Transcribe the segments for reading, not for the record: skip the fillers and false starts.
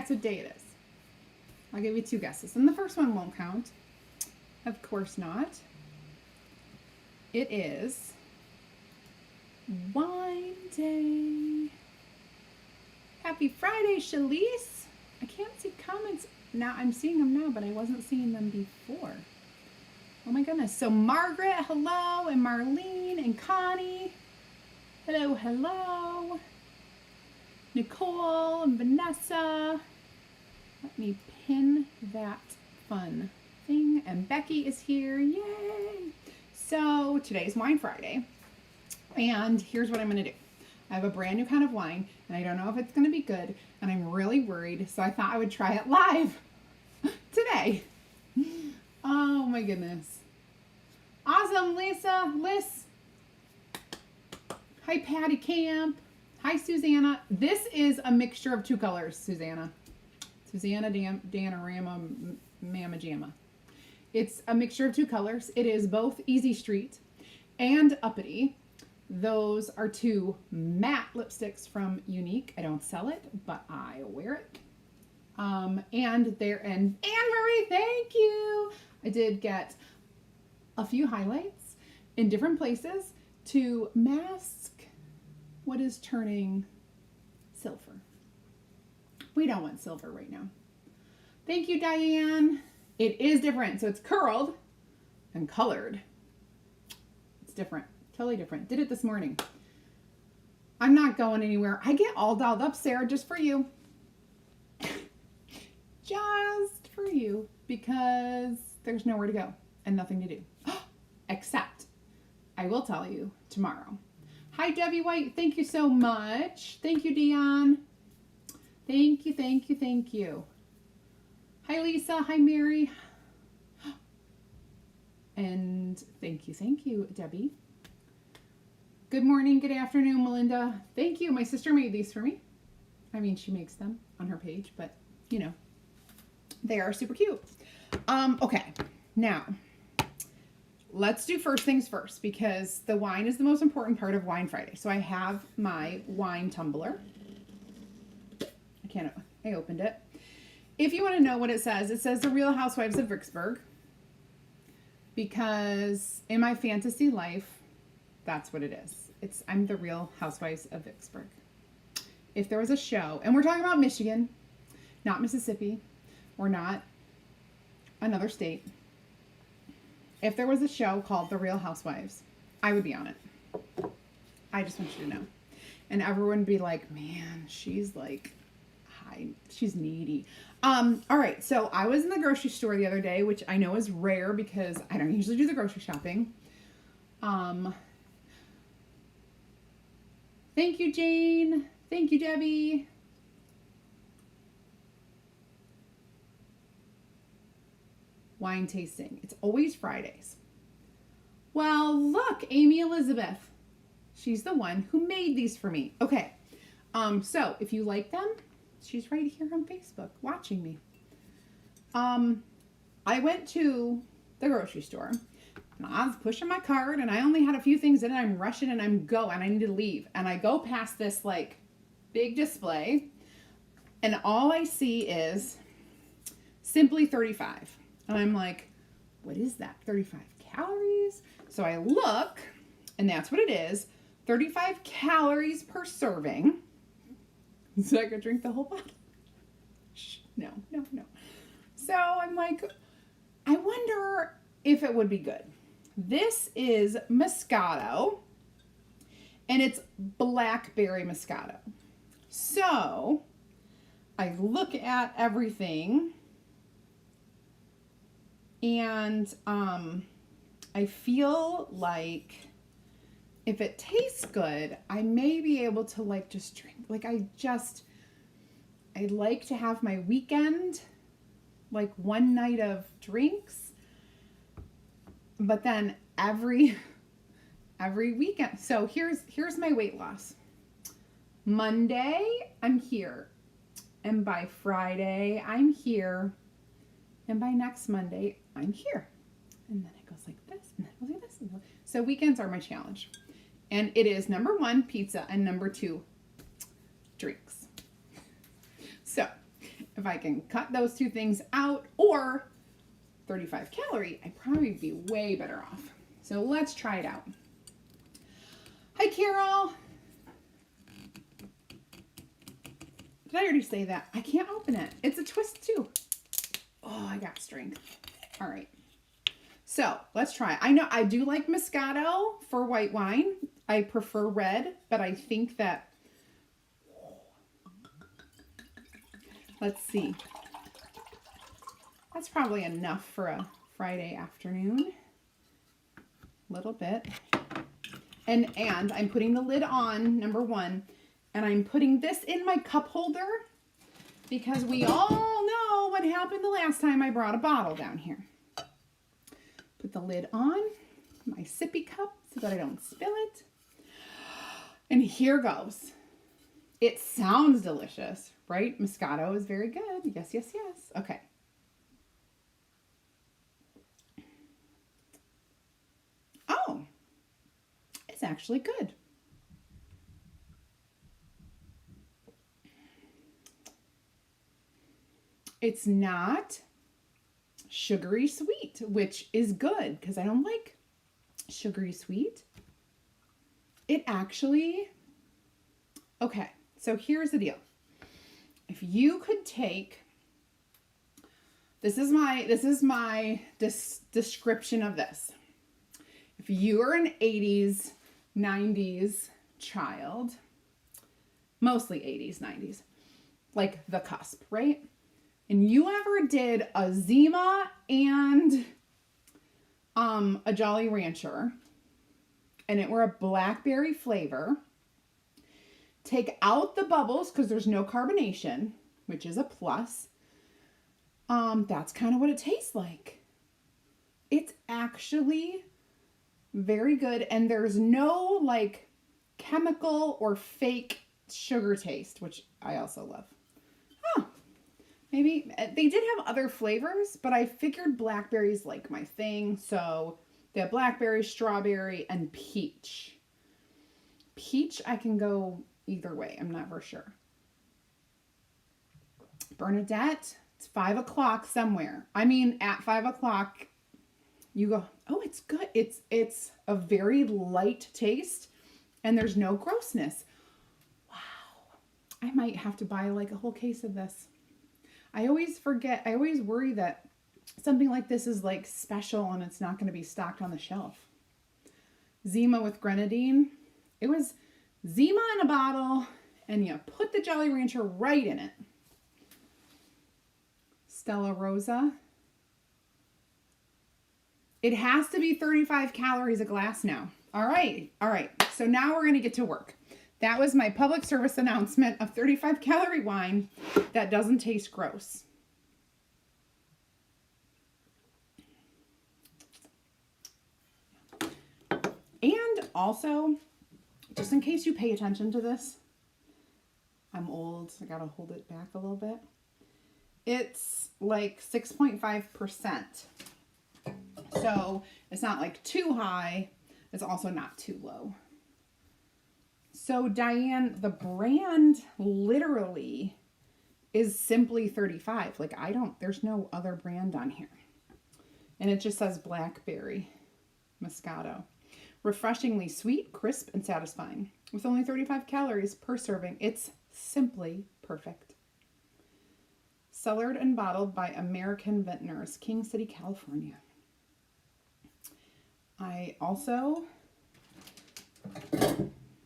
guess what day it is. I'll give you 2 guesses. And the first one won't count. Of course not. It is Wine Day. Happy Friday, Shalise. I can't see comments now. I'm seeing them now, but I wasn't seeing them before. Oh my goodness. So Margaret, hello, and Marlene and Connie. Hello, hello. Nicole and Vanessa. Let me pin that fun thing. And Becky is here. Yay! So today's Wine Friday. And here's what I'm going to do. I have a brand new kind of wine, and I don't know if it's going to be good, and I'm really worried, so I thought I would try it live today. Oh my goodness. Awesome, Lisa, Liz. Hi, Patty Camp. Hi, Susanna. This is a mixture of 2 colors, Susanna. Susanna Danarama Mama Jamma. It's a mixture of 2 colors. It is both Easy Street and Uppity. Those are 2 matte lipsticks from Unique. I don't sell it, but I wear it. And Anne Marie, thank you. I did get a few highlights in different places to mask what is turning silver. We don't want silver right now. Thank you, Diane. It is different. So it's curled and colored. It's different. Totally different. Did it this morning. I'm not going anywhere. I get all dolled up, Sarah, just for you. Just for you. Because there's nowhere to go and nothing to do. Except, I will tell you tomorrow. Hi, Debbie White. Thank you so much. Thank you, Dion. Thank you, thank you, thank you. Hi, Lisa. Hi, Mary. And thank you, Debbie. Good morning, good afternoon, Melinda. Thank you. My sister made these for me. I mean, she makes them on her page, but you know, they are super cute. Okay, now let's do first things first because the wine is the most important part of Wine Friday. So I have my wine tumbler. I opened it. If you want to know what it says The Real Housewives of Vicksburg. Because in my fantasy life, that's what it is. I'm the Real Housewives of Vicksburg. If there was a show, and we're talking about Michigan, not Mississippi, or not another state. If there was a show called The Real Housewives, I would be on it. I just want you to know. And everyone would be like, man, she's like, she's needy. All right. So I was in the grocery store the other day, which I know is rare because I don't usually do the grocery shopping. Thank you, Jane. Thank you, Debbie. Wine tasting. It's always Fridays. Well, look, Amy Elizabeth. She's the one who made these for me. Okay. So if you like them, she's right here on Facebook watching me. I went to the grocery store and I was pushing my cart and I only had a few things in and I'm rushing and I need to leave. And I go past this like big display and all I see is Simply 35. And I'm like, what is that? 35 calories? So I look and that's what it is. 35 calories per serving. So I could drink the whole bottle. No. So I'm like, I wonder if it would be good. This is Moscato, and it's blackberry Moscato. So I look at everything, and I feel like if it tastes good, I may be able to like just drink. Like I like to have my weekend, like one night of drinks, but then every weekend. So here's my weight loss. Monday, I'm here. And by Friday, I'm here. And by next Monday, I'm here. And then it goes like this, and then it goes like this. So weekends are my challenge. And it is number 1, pizza, and number 2, drinks. So if if I can cut those two things out, or 35 calorie, I'd probably be way better off. So let's try it out. Hi, Carol. Did I already say that? I can't open it. It's a twist too. Oh, I got strength. All right. So let's try. I know I do like Moscato for white wine. I prefer red, but I think that, let's see. That's probably enough for a Friday afternoon. A little bit. And I'm putting the lid on, number one, and I'm putting this in my cup holder because we all know what happened the last time I brought a bottle down here. Put the lid on my sippy cup so that I don't spill it. And here goes. It sounds delicious, right? Moscato is very good. Yes, yes, yes. Okay. Oh, it's actually good. It's not sugary sweet, which is good because I don't like sugary sweet. It actually, okay, so here's the deal. If you could take, this is my description of this. If you are an 80s, 90s child, mostly 80s, 90s, like the cusp, right? And you ever did a Zima and a Jolly Rancher, and it were a blackberry flavor, take out the bubbles because there's no carbonation, which is a plus. That's kind of what it tastes like. It's actually very good, and there's no like chemical or fake sugar taste, which I also love. Huh. Maybe they did have other flavors, but I figured blackberry's like my thing. So they have blackberry, strawberry, and peach. Peach, I can go either way. I'm not for sure. Bernadette, it's 5 o'clock somewhere. I mean, at 5 o'clock, you go, oh, it's good. It's a very light taste, and there's no grossness. Wow. I might have to buy like a whole case of this. I always worry that something like this is like special and it's not going to be stocked on the shelf. Zima with grenadine. It was Zima in a bottle, and you put the Jolly Rancher right in it. Stella Rosa. It has to be 35 calories a glass now. All right. So now we're going to get to work. That was my public service announcement of 35 calorie wine that doesn't taste gross. And also, just in case you pay attention to this, I'm old, so I gotta hold it back a little bit. It's like 6.5%. So it's not like too high. It's also not too low. So Diane, the brand literally is simply 35. Like there's no other brand on here. And it just says blackberry Moscato. Refreshingly sweet, crisp, and satisfying. With only 35 calories per serving, it's simply perfect. Cellared and bottled by American Vintners, King City, California. I also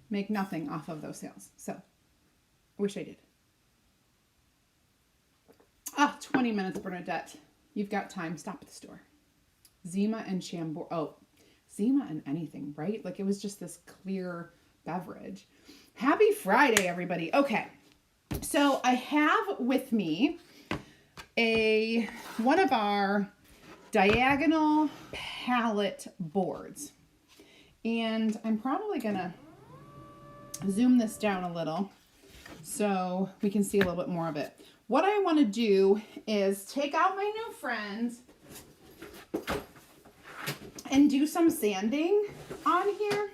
make nothing off of those sales. So, I wish I did. 20 minutes, Bernadette. You've got time. Stop at the store. Zima and Chambord. Oh, Zima and anything, right? Like it was just this clear beverage. Happy Friday, everybody. Okay. So I have with me one of our diagonal palette boards. And I'm probably going to zoom this down a little so we can see a little bit more of it. What I want to do is take out my new friends and do some sanding on here,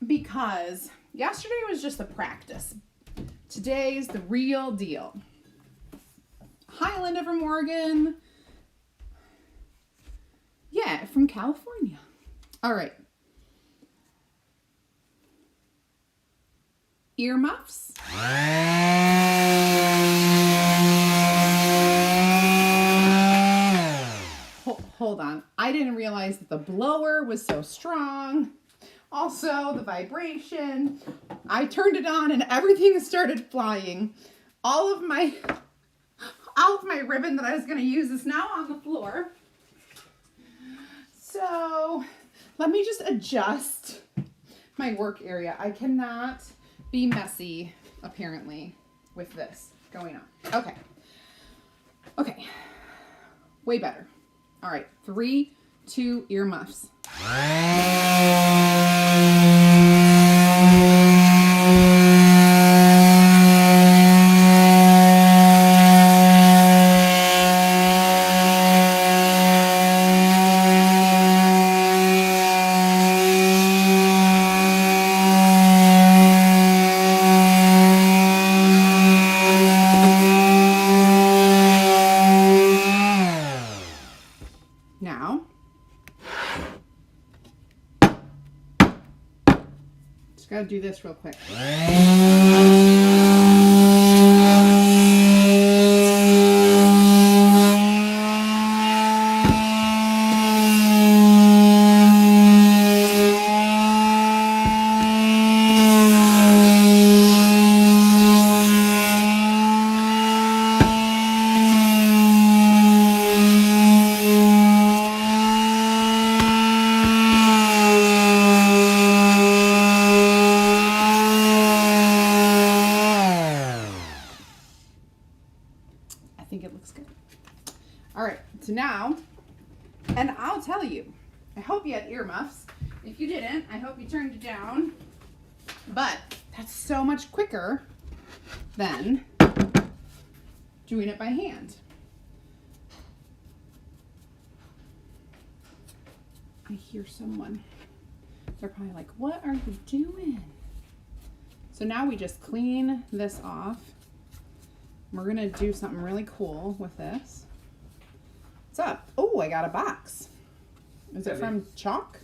because yesterday was just a practice. Today's the real deal. Hi, Linda from Oregon. Yeah, from California. All right. Earmuffs. Hold on. I didn't realize that the blower was so strong. Also, the vibration. I turned it on and everything started flying. All of my ribbon that I was going to use is now on the floor. So, let me just adjust my work area. I cannot be messy, apparently, with this going on. Okay. Okay. Way better. All right. 3, 2, earmuffs. Now, just gotta do this real quick. I think it looks good. All right, so now, and I'll tell you, I hope you had earmuffs. If you didn't, I hope you turned it down. But that's so much quicker than doing it by hand. I hear someone. They're probably like, what are you doing? So now we just clean this off. We're gonna do something really cool with this. What's up? Oh, I got a box. Is it from Chalk?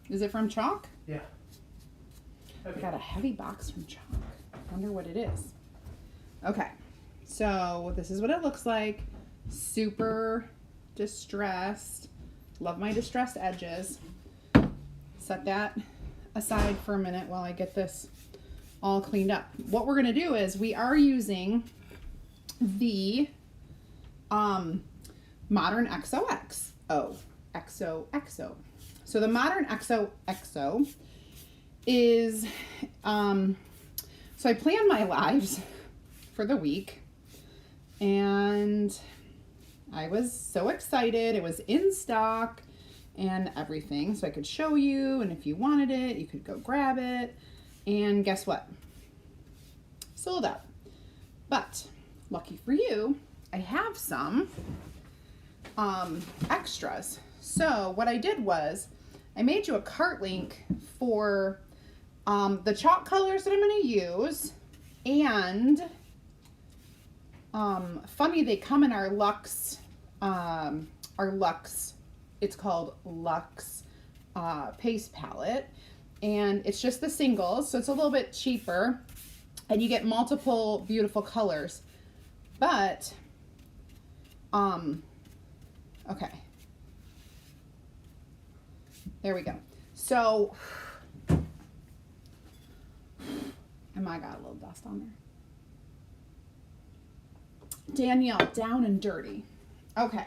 Is it from Chalk? Yeah. I got a heavy box from Chalk. I wonder what it is. Okay, so this is what it looks like. Super distressed. Love my distressed edges. Set that aside for a minute while I get this all cleaned up. What we're gonna do is we are using the modern XOXO. XOXO. So the modern XOXO is, so I planned my lives for the week and I was so excited. It was in stock and everything, so I could show you, and if you wanted it, you could go grab it. And guess what? Sold out. But lucky for you, I have some extras. So what I did was I made you a cart link for the chalk colors that I'm going to use, and funny, they come in our Luxe, it's called Luxe Paste Palette, and it's just the singles, so it's a little bit cheaper, and you get multiple beautiful colors. But, okay. There we go. So, and I got a little dust on there. Danielle, down and dirty. Okay.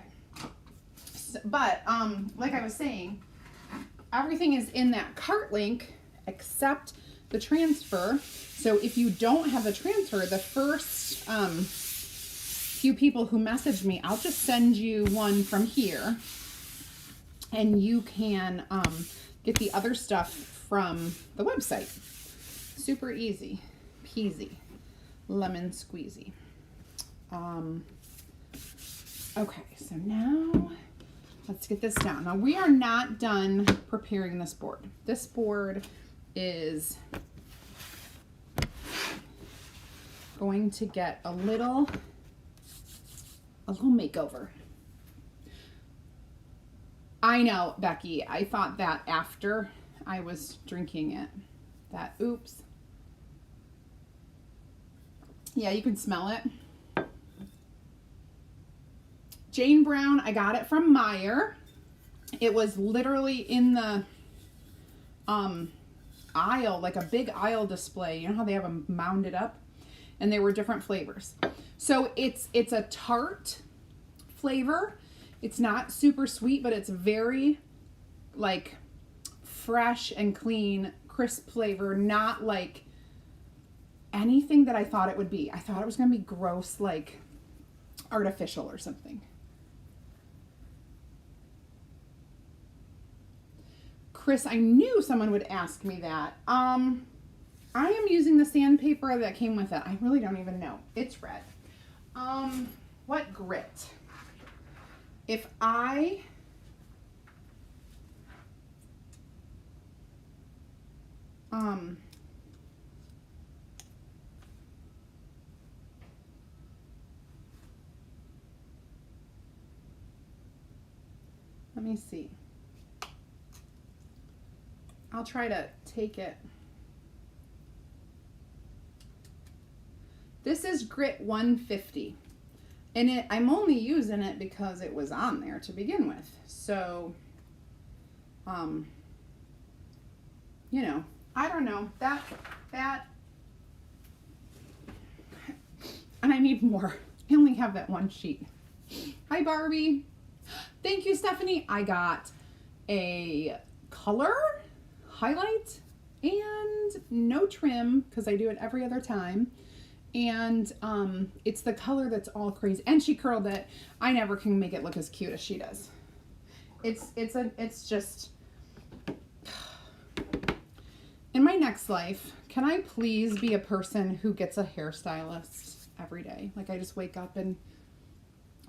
So, but, like I was saying, everything is in that cart link except the transfer. So if you don't have the transfer, the first few people who message me, I'll just send you one from here, and you can get the other stuff from the website. Super easy peasy, lemon squeezy. Okay, so now let's get this down. Now we are not done preparing this board. This board is going to get a little makeover. I know, Becky, I thought that after I was drinking it. That, oops. Yeah, you can smell it. Jane Brown, I got it from Meijer. It was literally in the aisle, like a big aisle display. You know how they have them mounted up? And they were different flavors. So it's a tart flavor. It's not super sweet, but it's very like fresh and clean, crisp flavor, not like anything that I thought it would be. I thought it was going to be gross, like artificial or something. Chris, I knew someone would ask me that. I am using the sandpaper that came with it. I really don't even know. It's red. What grit? If I let me see. I'll try to take it. This is grit 150. And I'm only using it because it was on there to begin with. So, you know, I don't know. That, and I need more. I only have that one sheet. Hi, Barbie. Thank you, Stephanie. I got a color highlight and no trim because I do it every other time. And it's the color that's all crazy. And she curled it. I never can make it look as cute as she does. It's just, in my next life, can I please be a person who gets a hairstylist every day? Like I just wake up and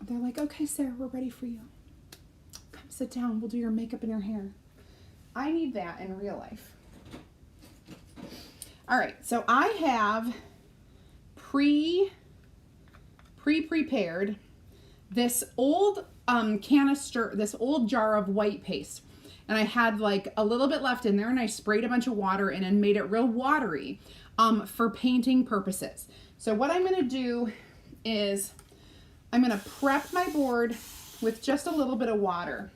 they're like, okay, Sarah, we're ready for you. Come sit down. We'll do your makeup and your hair. I need that in real life. All right. So I have prepared this old canister, this old jar of white paste. And I had like a little bit left in there and I sprayed a bunch of water in and made it real watery for painting purposes. So what I'm going to do is I'm going to prep my board with just a little bit of water.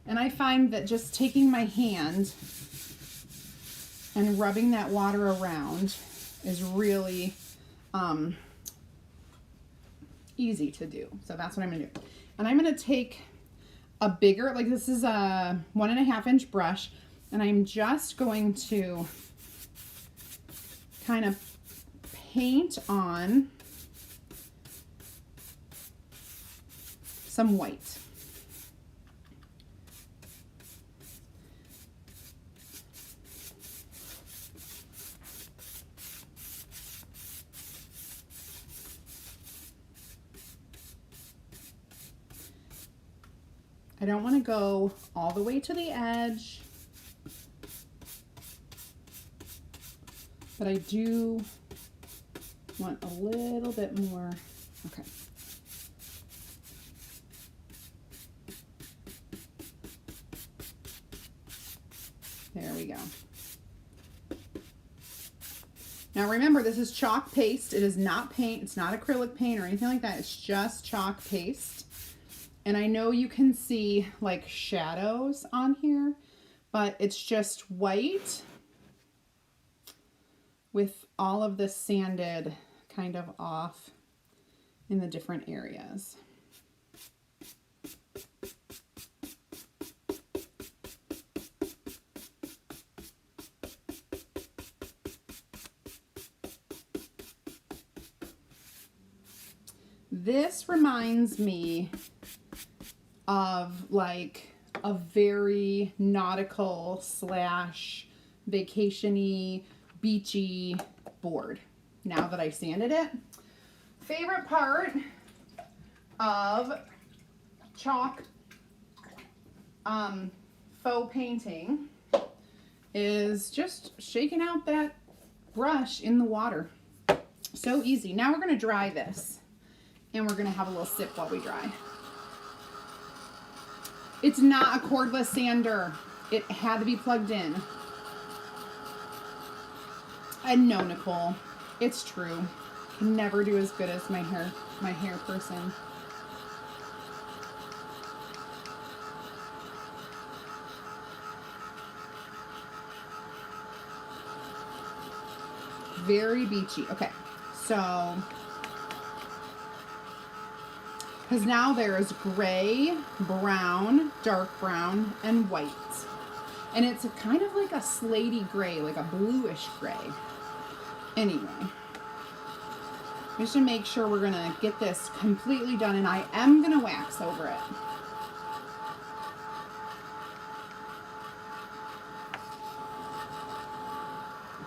And I find that just taking my hand and rubbing that water around is really easy to do. So that's what I'm gonna do. And I'm gonna take a bigger, like this is a 1.5 inch brush, and I'm just going to kind of paint on some white. I don't want to go all the way to the edge, but I do want a little bit more. Okay. There we go. Now remember, this is chalk paste. It is not paint. It's not acrylic paint or anything like that. It's just chalk paste. And I know you can see like shadows on here, but it's just white with all of this sanded kind of off in the different areas. This reminds me of like a very nautical slash vacation-y, beachy board now that I sanded it. Favorite part of chalk faux painting is just shaking out that brush in the water. So easy. Now we're going to dry this, and we're going to have a little sip while we dry. It's not a cordless sander. It had to be plugged in. And no, Nicole, it's true. Can never do as good as my hair person. Very beachy. Okay, so, because now there's gray, brown, dark brown, and white. And it's a kind of like a slatey gray, like a bluish gray. Anyway, just to make sure we're gonna get this completely done, and I am gonna wax over it.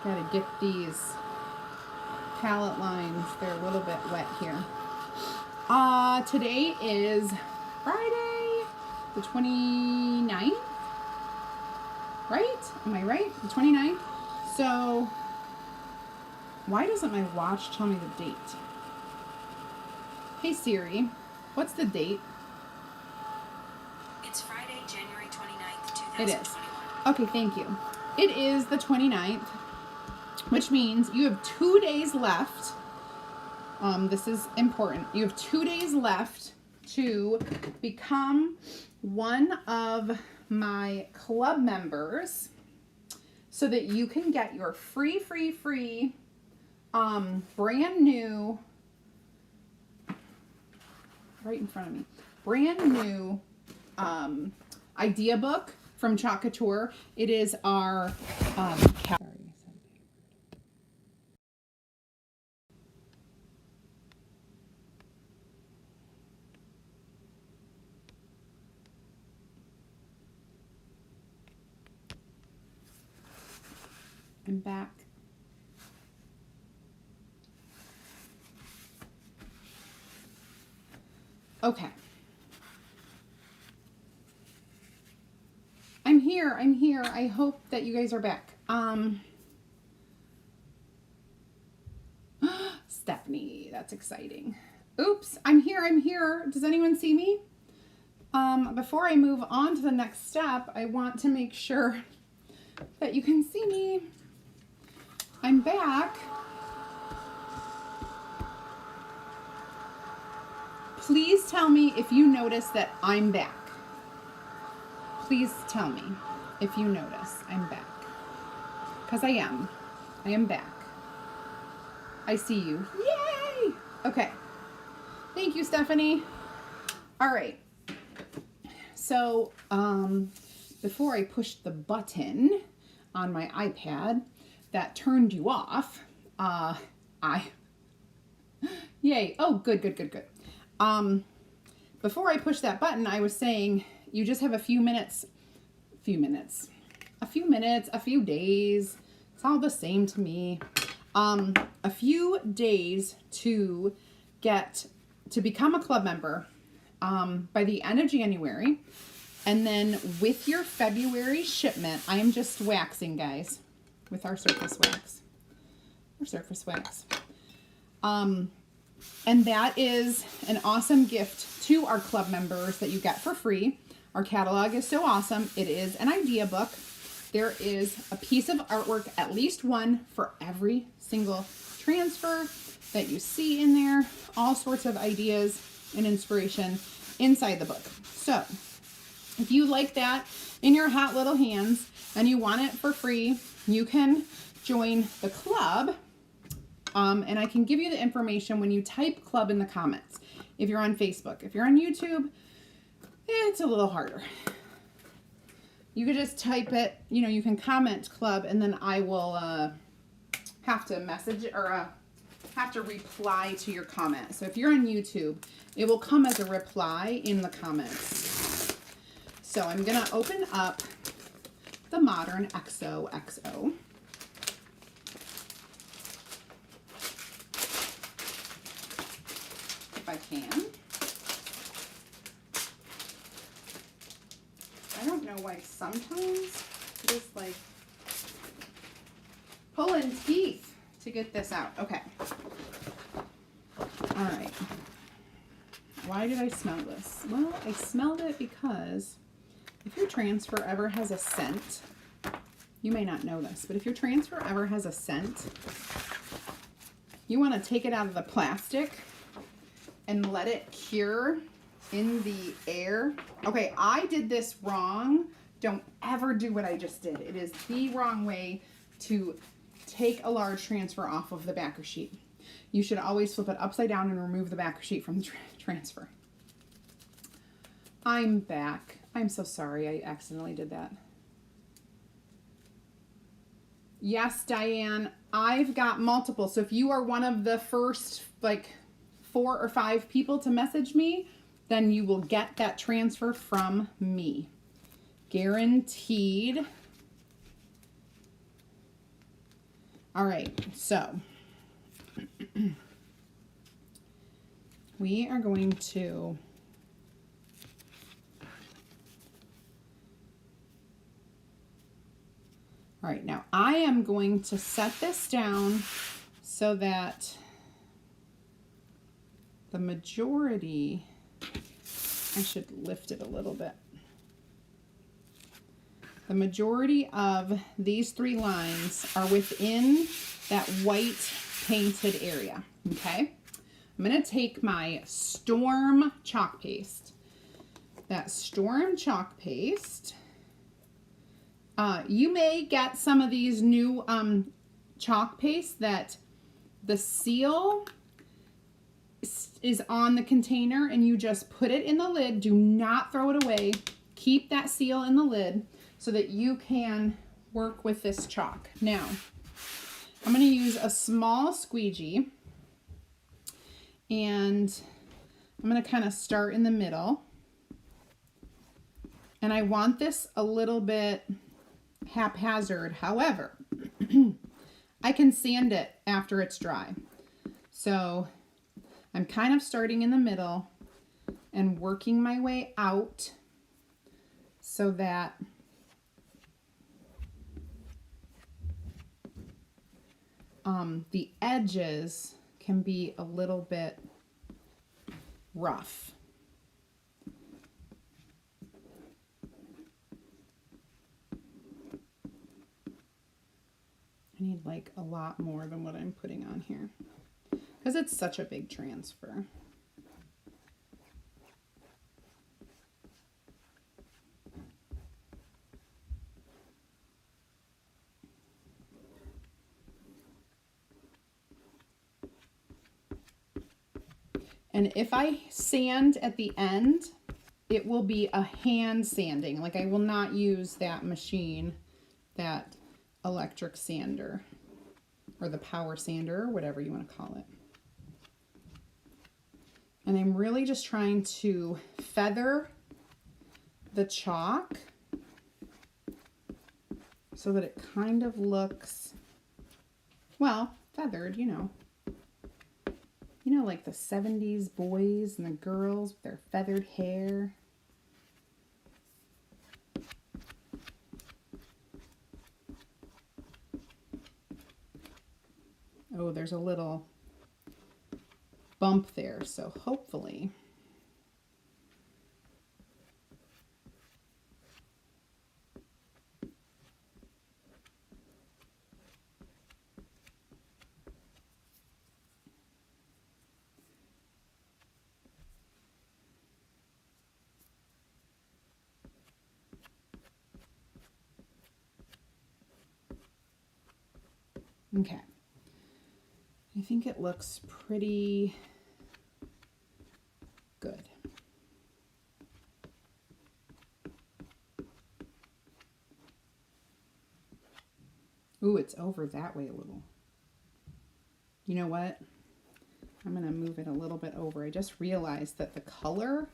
Gotta get these palette lines, they're a little bit wet here. Today is Friday, the 29th, right? Am I right? The 29th? So, why doesn't my watch tell me the date? Hey Siri, what's the date? It's Friday, January 29th, 2021. It is. Okay, thank you. It is the 29th, which means you have 2 days left. This is important. You have 2 days left to become one of my club members so that you can get your free, brand new, right in front of me, brand new idea book from Chalk Couture. It is our, I'm back. Okay. I'm here. I hope that you guys are back. Stephanie, that's exciting. Oops, I'm here. Does anyone see me? Before I move on to the next step, I want to make sure that you can see me. I'm back. Please tell me if you notice that I'm back. Please tell me if you notice I'm back. Because I am. I am back. I see you. Yay! Okay. Thank you, Stephanie. All right. So, before I pushed the button on my iPad that turned you off, yay. Oh, good. Before I pushed that button, I was saying you just have a few days. It's all the same to me. A few days to become a club member by the end of January. And then with your February shipment, I'm just waxing, guys, with our surface wax. And that is an awesome gift to our club members that you get for free. Our catalog is so awesome. It is an idea book. There is a piece of artwork, at least one, for every single transfer that you see in there. All sorts of ideas and inspiration inside the book. So if you like that in your hot little hands and you want it for free, you can join the club. And I can give you the information when you type club in the comments. If you're on Facebook, if you're on YouTube, it's a little harder. You could just type it, you can comment club, and then I will have to message or have to reply to your comment. So if you're on YouTube, it will come as a reply in the comments. So I'm going to open up the Modern XOXO. If I can. I don't know why sometimes it is like pulling teeth to get this out. Okay, why did I smell this? Well, I smelled it because if your transfer ever has a scent, you may not know this, but if your transfer ever has a scent, you want to take it out of the plastic and let it cure in the air. Okay, I did this wrong. Don't ever do what I just did. It is the wrong way to take a large transfer off of the backer sheet. You should always flip it upside down and remove the backer sheet from the transfer. I'm back. I'm so sorry I accidentally did that. Yes, Diane, I've got multiple. So if you are one of the first like 4 or 5 people to message me, then you will get that transfer from me. Guaranteed. All right, so we are going to all right, now I am going to set this down so that the majority, I should lift it a little bit. The majority of these 3 lines are within that white painted area, okay? I'm gonna take my Storm chalk paste. That Storm chalk paste, you may get some of these new chalk paste that the seal is on the container and you just put it in the lid. Do not throw it away. Keep that seal in the lid so that you can work with this chalk. Now, I'm going to use a small squeegee and I'm going to kind of start in the middle. And I want this a little bit haphazard. However, I can sand it after it's dry. So I'm kind of starting in the middle and working my way out so that the edges can be a little bit rough. I need like a lot more than what I'm putting on here because it's such a big transfer. And if I sand at the end, it will be a hand sanding. Like I will not use that machine, that electric sander or the power sander or whatever you want to call it. And I'm really just trying to feather the chalk so that it kind of looks, well, feathered, you know. You know, like the 70s boys and the girls with their feathered hair. Oh, there's a little bump there, so hopefully okay. I think it looks pretty good. Ooh, it's over that way a little. You know what? I'm going to move it a little bit over. I just realized that the color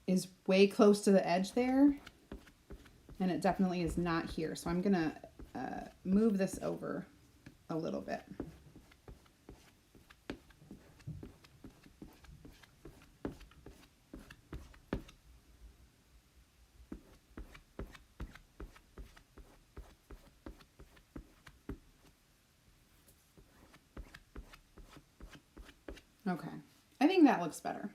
is way close to the edge there, and it definitely is not here. So I'm going to move this over a little bit. Okay. I think that looks better.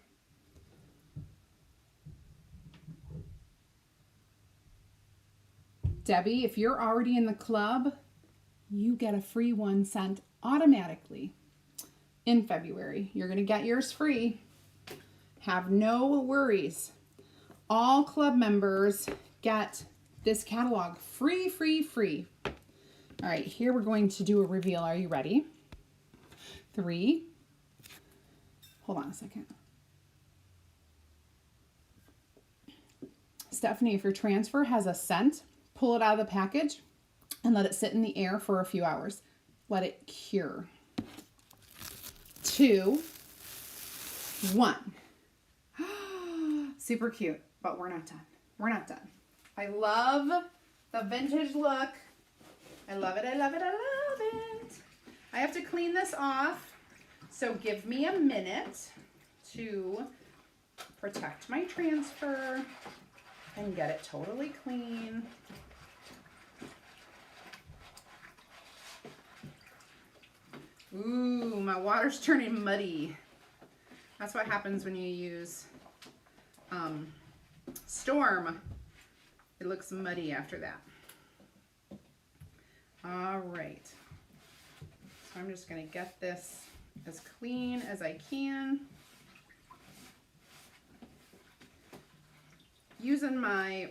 Debbie, if you're already in the club, you get a free one sent automatically in February. You're going to get yours free. Have no worries. All club members get this catalog free, free, free. All right, here we're going to do a reveal. Are you ready? 3. Hold on a second. Stephanie, if your transfer has a scent, pull it out of the package and let it sit in the air for a few hours. Let it cure. 2, 1. Super cute, but we're not done. We're not done. I love the vintage look. I love it, I love it, I love it. I have to clean this off, so give me a minute to protect my transfer and get it totally clean. Ooh, my water's turning muddy. That's what happens when you use Storm. It looks muddy after that. All right. So I'm just going to get this as clean as I can. Using my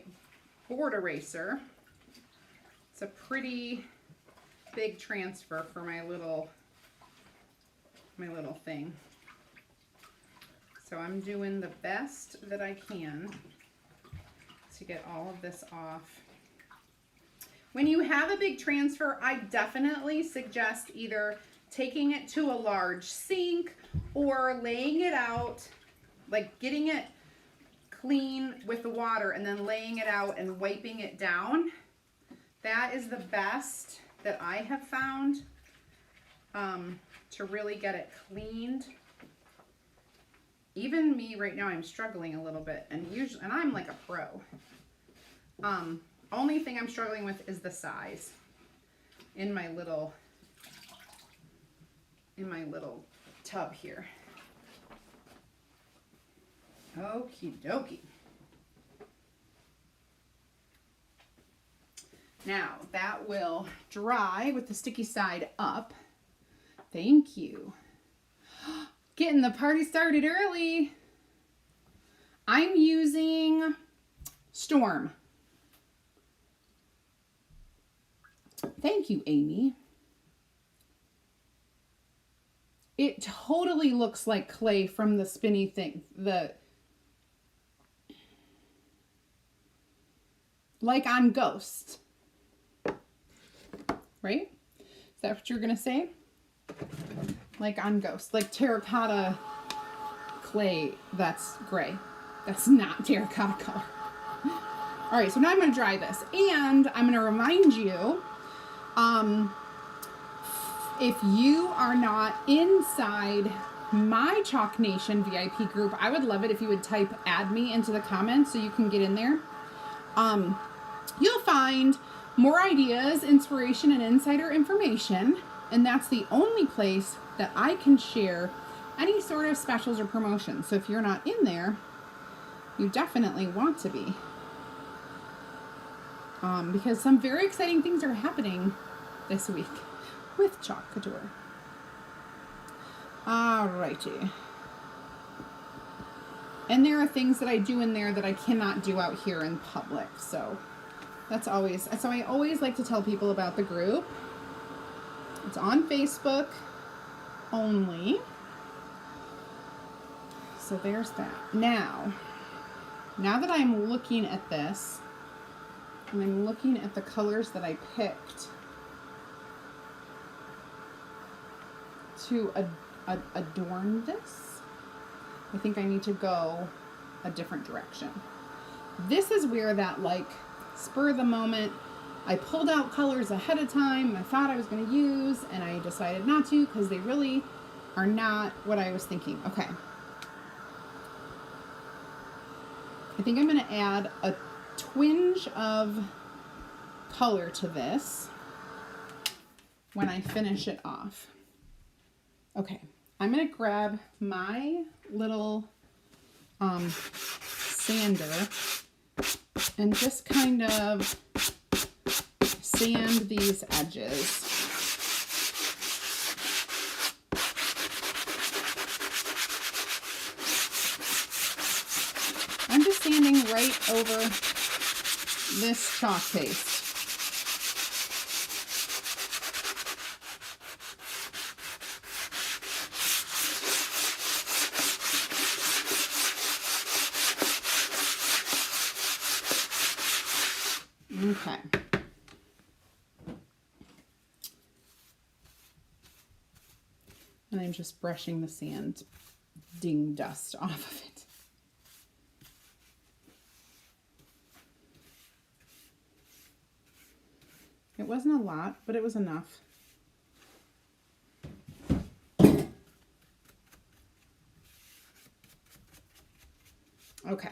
board eraser. It's a pretty big transfer for my little thing. So I'm doing the best that I can to get all of this off. When you have a big transfer, I definitely suggest either taking it to a large sink or laying it out, like getting it clean with the water and then laying it out and wiping it down. That is the best that I have found to really get it cleaned. Even me right now, I'm struggling a little bit, and I'm like a pro. Only thing I'm struggling with is the size in my little tub here. Okie dokie. Now that will dry with the sticky side up. Thank you. Getting the party started early. I'm using Storm. Thank you, Amy. It totally looks like clay from the spinny thing. Like on Ghost. Right? Is that what you're going to say? Like on Ghost. Like terracotta clay that's gray. That's not terracotta color. All right, so now I'm going to dry this. And I'm going to remind you, if you are not inside my Chalk Nation VIP group, I would love it if you would type add me into the comments so you can get in there. You'll find more ideas, inspiration, and insider information. And that's the only place that I can share any sort of specials or promotions. So if you're not in there, you definitely want to be. Because some very exciting things are happening this week with Chalk Couture. Alrighty. And there are things that I do in there that I cannot do out here in public. So that's always, so I always like to tell people about the group. It's on Facebook only. So there's that. Now that I'm looking at this, and I'm looking at the colors that I picked to adorn this, I think I need to go a different direction. This is where that like spur of the moment, I pulled out colors ahead of time I thought I was going to use, and I decided not to because they really are not what I was thinking. Okay. I think I'm going to add a twinge of color to this when I finish it off. Okay. I'm going to grab my little sander and just kind of sand these edges. I'm just sanding right over this chalk paste. Okay. And I'm just brushing the sand dust off of it. It wasn't a lot, but it was enough. Okay.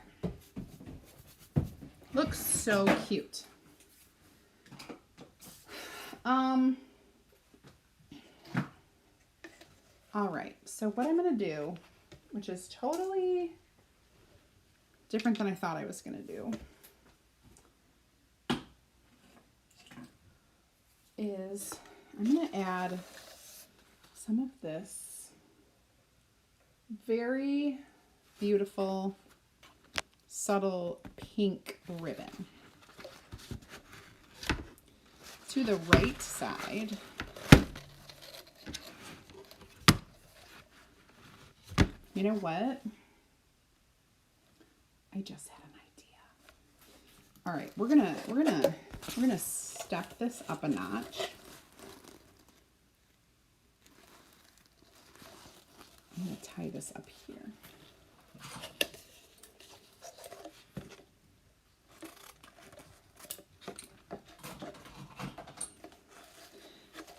Looks so cute. All right, so what I'm gonna do, which is totally different than I thought I was gonna do, is I'm gonna add some of this very beautiful, subtle pink ribbon to the right side. You know what? I just had an idea. All right, we're gonna step this up a notch. I'm gonna tie this up here.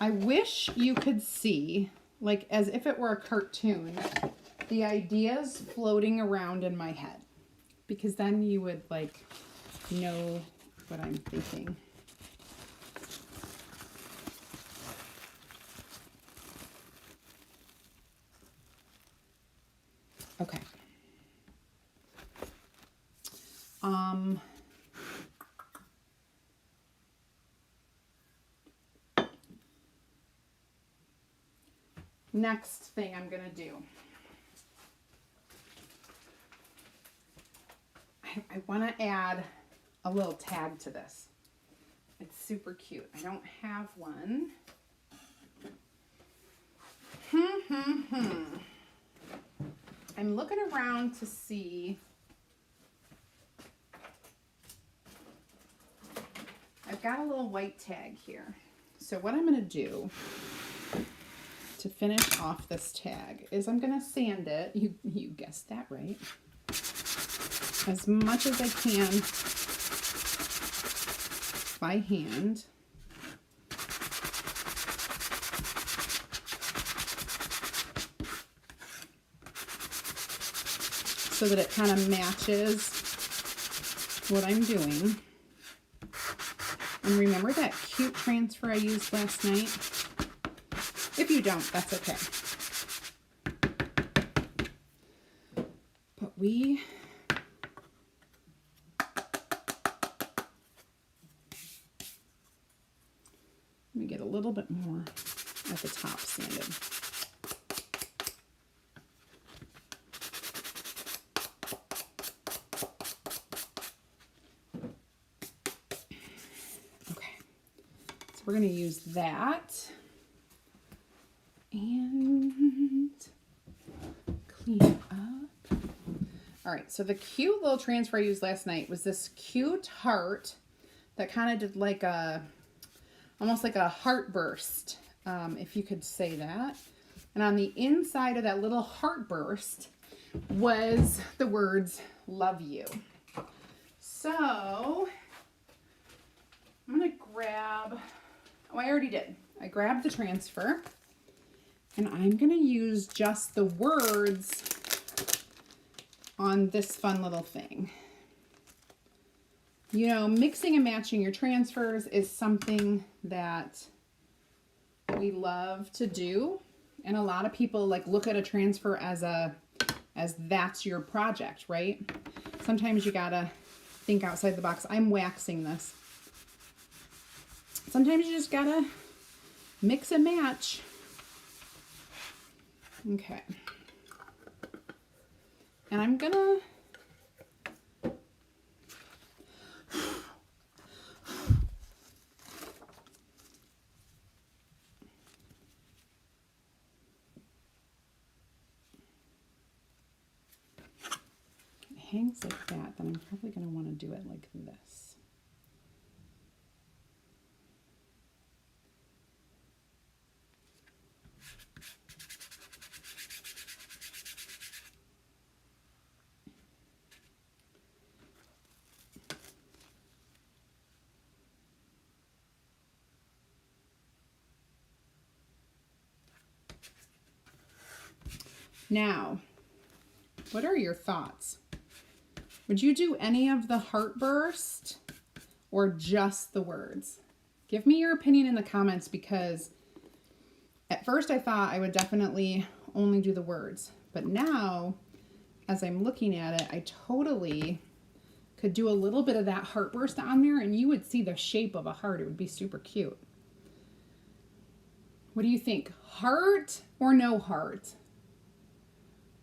I wish you could see, like as if it were a cartoon, the ideas floating around in my head, because then you would like know what I'm thinking. Okay. Next thing I'm gonna do, I want to add a little tag to this. It's super cute. I don't have one. I'm looking around to see. I've got a little white tag here. So what I'm going to do to finish off this tag is I'm going to sand it. You guessed that right. As much as I can by hand. So that it kind of matches what I'm doing. And remember that cute transfer I used last night? If you don't, that's okay. But let me get a little bit more at the top sanded. We're going to use that and clean it up. All right, so the cute little transfer I used last night was this cute heart that kind of did like almost like a heart burst, if you could say that. And on the inside of that little heart burst was the words, "Love you." So I'm going to grab... Oh, I already did. I grabbed the transfer, and I'm going to use just the words on this fun little thing. You know, mixing and matching your transfers is something that we love to do, And a lot of people like look at a transfer as that's your project, right? Sometimes you gotta think outside the box. I'm waxing this. Sometimes you just gotta mix and match. Okay. And I'm gonna hangs like that, then I'm probably going to want to do it like this. Now, what are your thoughts? Would you do any of the heartburst or just the words? Give me your opinion in the comments, because at first I thought I would definitely only do the words. But now, as I'm looking at it, I totally could do a little bit of that heartburst on there and you would see the shape of a heart. It would be super cute. What do you think? Heart or no heart?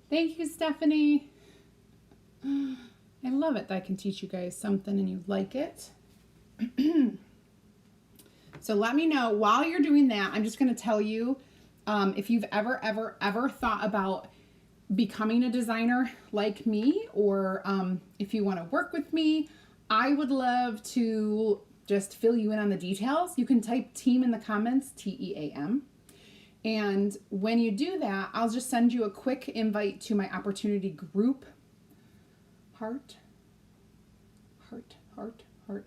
Thank you, Stephanie. I love it that I can teach you guys something and you like it. So let me know while you're doing that. I'm just going to tell you, if you've ever thought about becoming a designer like me, or if you want to work with me, I would love to just fill you in on the details. You can type team in the comments, TEAM. And when you do that, I'll just send you a quick invite to my opportunity group. Heart.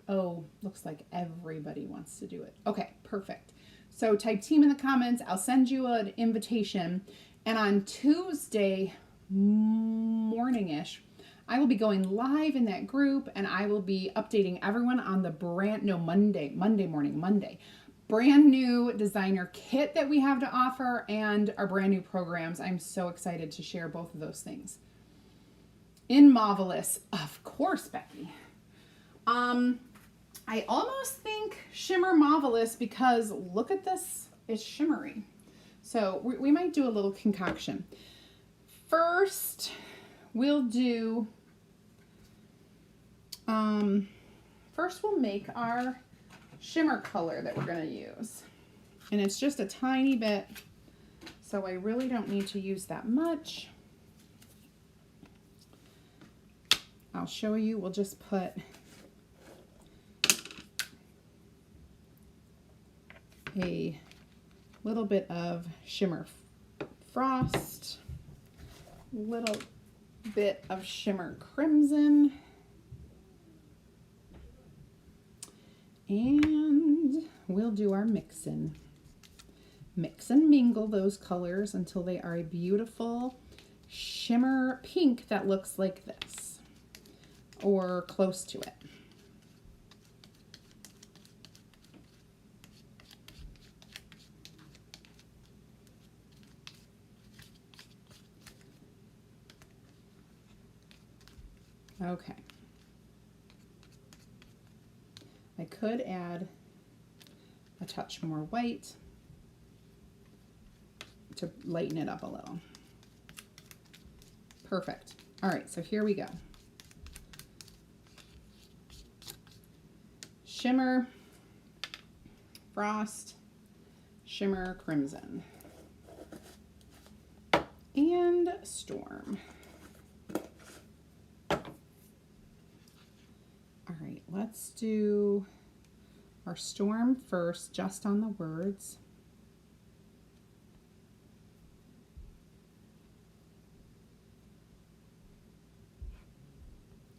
Oh, looks like everybody wants to do it. Okay, perfect. So type team in the comments. I'll send you an invitation. And on Tuesday morning-ish, I will be going live in that group and I will be updating everyone on the Monday. Brand new designer kit that we have to offer and our brand new programs. I'm so excited to share both of those things. In Marvelous, of course, Becky. I almost think Shimmer Marvelous because look at this, it's shimmery. So we might do a little concoction. First, we'll do, first we'll make our shimmer color that we're going to use. And it's just a tiny bit, so I really don't need to use that much. I'll show you, we'll just put a little bit of shimmer frost, little bit of shimmer crimson, and we'll do our mix-in. Mix and mingle those colors until they are a beautiful shimmer pink that looks like this, or close to it. Okay. I could add a touch more white to lighten it up a little. Perfect. All right, so here we go. Shimmer, frost, shimmer, crimson, and storm. All right, let's do our storm first, just on the words.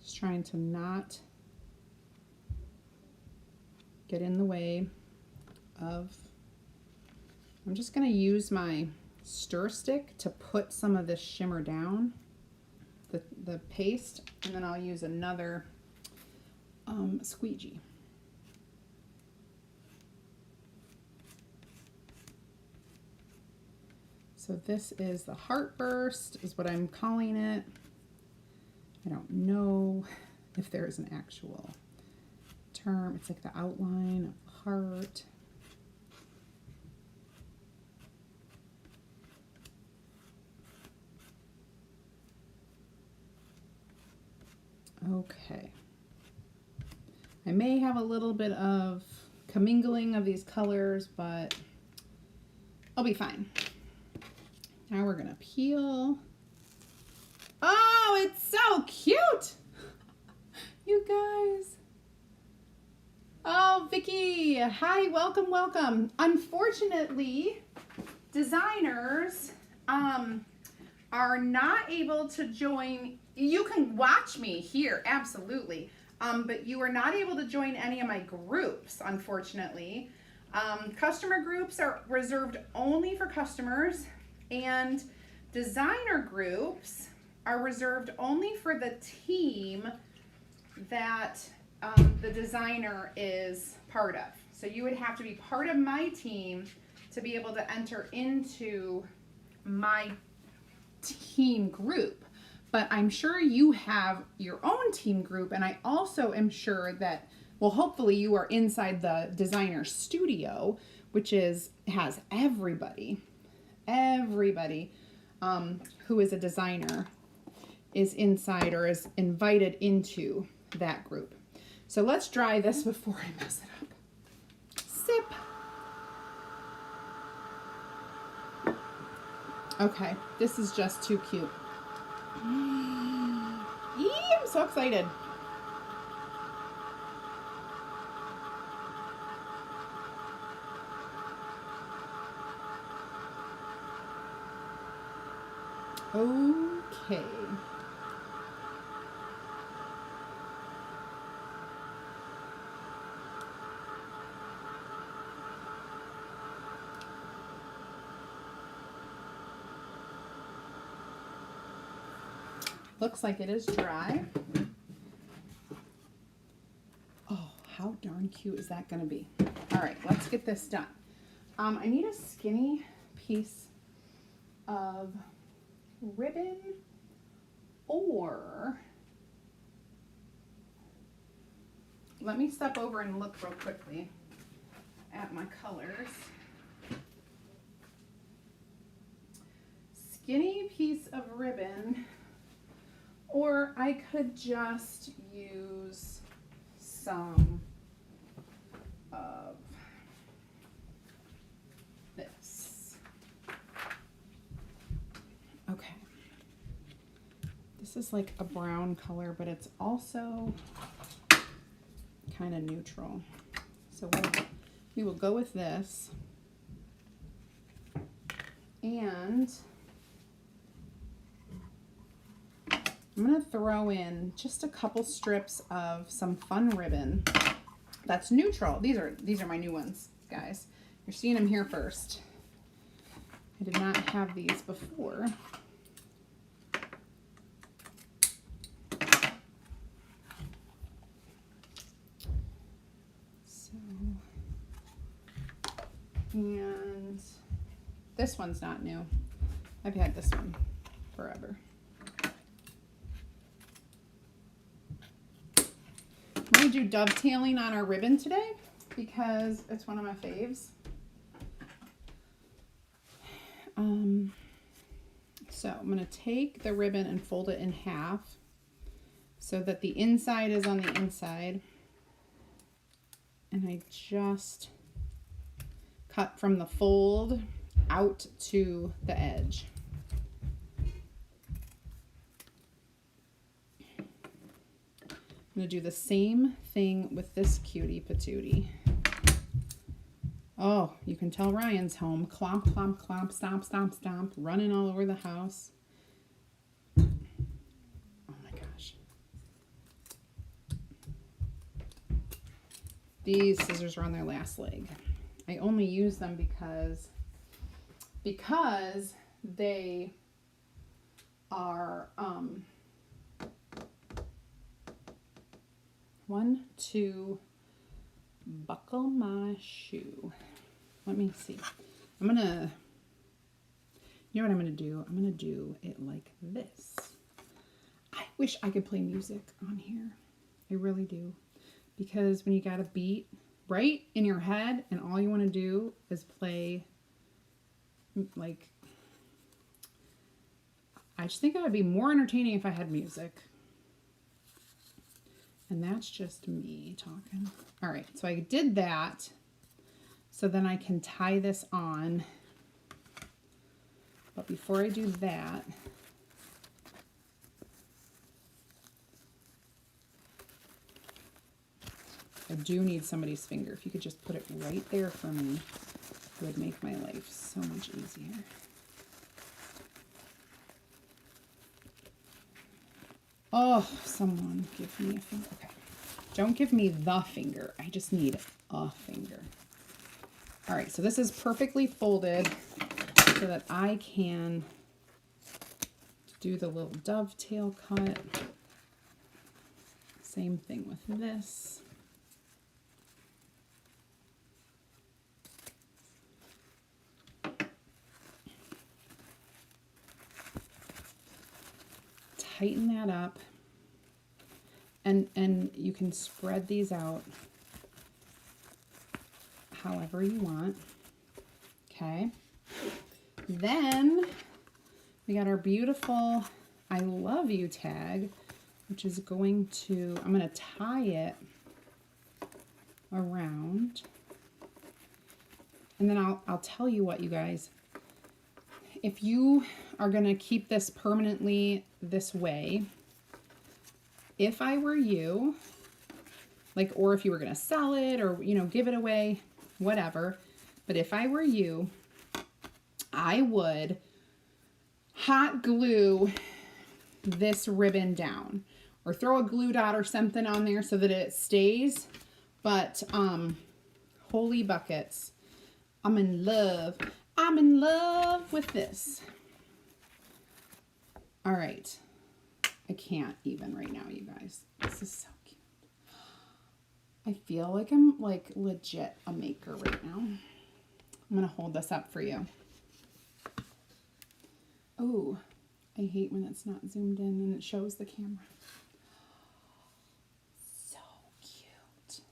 Just trying to not get in the way of, I'm just going to use my stir stick to put some of this shimmer down, the paste, and then I'll use another squeegee. So this is the Heartburst, is what I'm calling it. I don't know if there is an actual term. It's like the outline of the heart. Okay. I may have a little bit of commingling of these colors, but I'll be fine. Now we're gonna peel. Oh, it's so cute! You guys. Oh, Vicky. Hi, welcome, welcome. Unfortunately, designers are not able to join. You can watch me here, absolutely. But you are not able to join any of my groups, unfortunately. Customer groups are reserved only for customers, and designer groups are reserved only for the team that the designer is part of. So you would have to be part of my team to be able to enter into my team group. But I'm sure you have your own team group, and I also am sure that, well, hopefully you are inside the designer studio, which has everybody who is a designer is inside or is invited into that group. So let's dry this before I mess it up. Sip. Okay, this is just too cute. Eee, I'm so excited. Okay. Looks like it is dry. Oh, how darn cute is that going to be? All right, let's get this done. I need a skinny piece of ribbon, or let me step over and look real quickly at my colors. Skinny piece of ribbon, or I could just use some of this. Okay. This is like a brown color, but it's also kind of neutral. So we will go with this. And I'm going to throw in just a couple strips of some fun ribbon that's neutral. These are my new ones, guys. You're seeing them here first. I did not have these before. So, and this one's not new. I've had this one forever. We're going to do dovetailing on our ribbon today because it's one of my faves. So I'm going to take the ribbon and fold it in half so that the inside is on the inside. And I just cut from the fold out to the edge. I'm going to do the same thing with this cutie patootie. Oh, you can tell Ryan's home. Clomp, clomp, clomp, stomp, stomp, stomp, running all over the house. Oh my gosh. These scissors are on their last leg. I only use them because they are one to buckle my shoe. Let me see. You know what I'm going to do? I'm going to do it like this. I wish I could play music on here. I really do. Because when you got a beat right in your head and all you want to do is play, like, I just think it would be more entertaining if I had music. And that's just me talking. All right, so I did that. So then I can tie this on. But before I do that, I do need somebody's finger. If you could just put it right there for me, it would make my life so much easier. Oh, someone give me a finger. Okay. Don't give me the finger. I just need a finger. All right, so this is perfectly folded so that I can do the little dovetail cut. Same thing with this. Tighten that up, and you can spread these out however you want. Okay, then we got our beautiful I love you tag, which is going to, I'm going to tie it around, and then I'll tell you what, you guys, if you are going to keep this permanently this way, if I were you, like, or if you were going to sell it or, you know, give it away, whatever, but if I were you, I would hot glue this ribbon down or throw a glue dot or something on there so that it stays. But holy buckets, I'm in love with this. All right, I can't even right now, you guys. This is so cute. I feel like I'm like legit a maker right now. I'm gonna hold this up for you. Oh, I hate when it's not zoomed in and it shows the camera. So cute.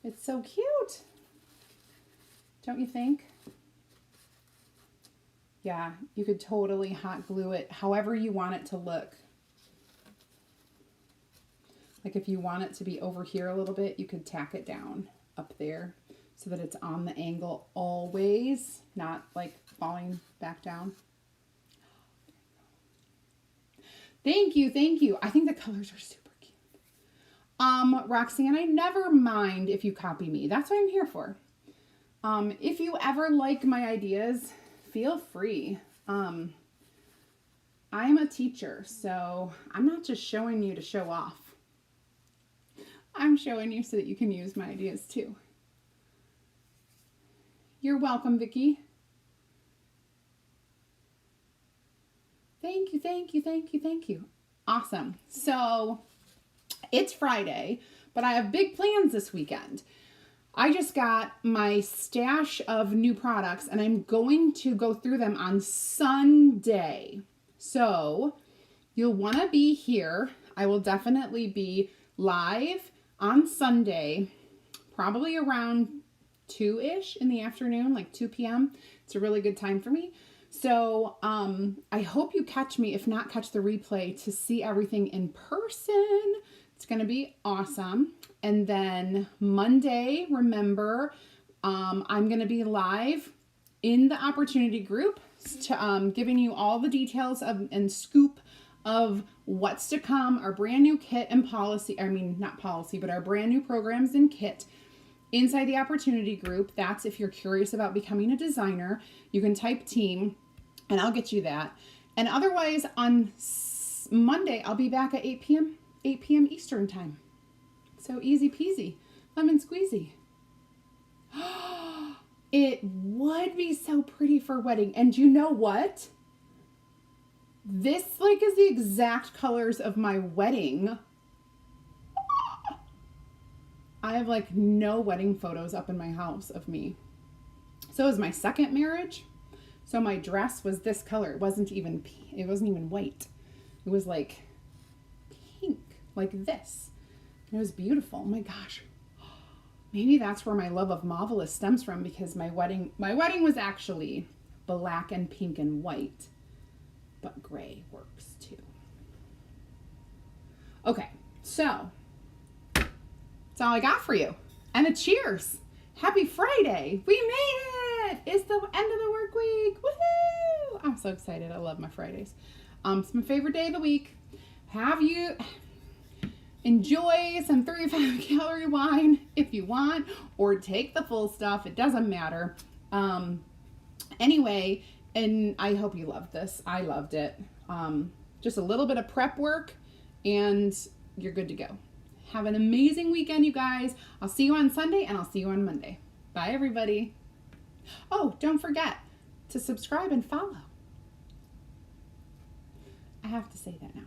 It's so cute. Don't you think? Yeah, you could totally hot glue it however you want it to look. Like if you want it to be over here a little bit, you could tack it down up there so that it's on the angle always, not like falling back down. Thank you, thank you. I think the colors are super cute. Roxanne, I never mind if you copy me. That's what I'm here for. If you ever like my ideas, feel free. I'm a teacher, so I'm not just showing you to show off. I'm showing you so that you can use my ideas too. You're welcome, Vicki. Thank you, thank you, thank you, thank you. Awesome. So it's Friday, but I have big plans this weekend. I just got my stash of new products and I'm going to go through them on Sunday. So you'll want to be here. I will definitely be live on Sunday, probably around 2-ish in the afternoon, like 2 p.m. It's a really good time for me. So I hope you catch me, if not catch the replay, to see everything in person. It's going to be awesome. And then Monday, remember, I'm going to be live in the opportunity group, to, giving you all the details of and scoop of what's to come, our brand new kit and policy, I mean, not policy, but our brand new programs and kit inside the opportunity group. That's if you're curious about becoming a designer, you can type team and I'll get you that. And otherwise on Monday, I'll be back at 8 p.m. Eastern time. So easy peasy, lemon squeezy. It would be so pretty for a wedding. And you know what? This like is the exact colors of my wedding. I have like no wedding photos up in my house of me. So it was my second marriage. So my dress was this color. It wasn't even white. It was like pink, like this. It was beautiful. Oh my gosh. Maybe that's where my love of Marvelous stems from, because my wedding was actually black and pink and white, but gray works too. Okay, so that's all I got for you. And a cheers. Happy Friday. We made it. It's the end of the work week. Woohoo! I'm so excited. I love my Fridays. It's my favorite day of the week. Have you enjoy some 35 calorie wine if you want, or take the full stuff. It doesn't matter. Anyway, and I hope you loved this. I loved it. Just a little bit of prep work and you're good to go. Have an amazing weekend, you guys. I'll see you on Sunday and I'll see you on Monday. Bye, everybody. Oh, don't forget to subscribe and follow. I have to say that now.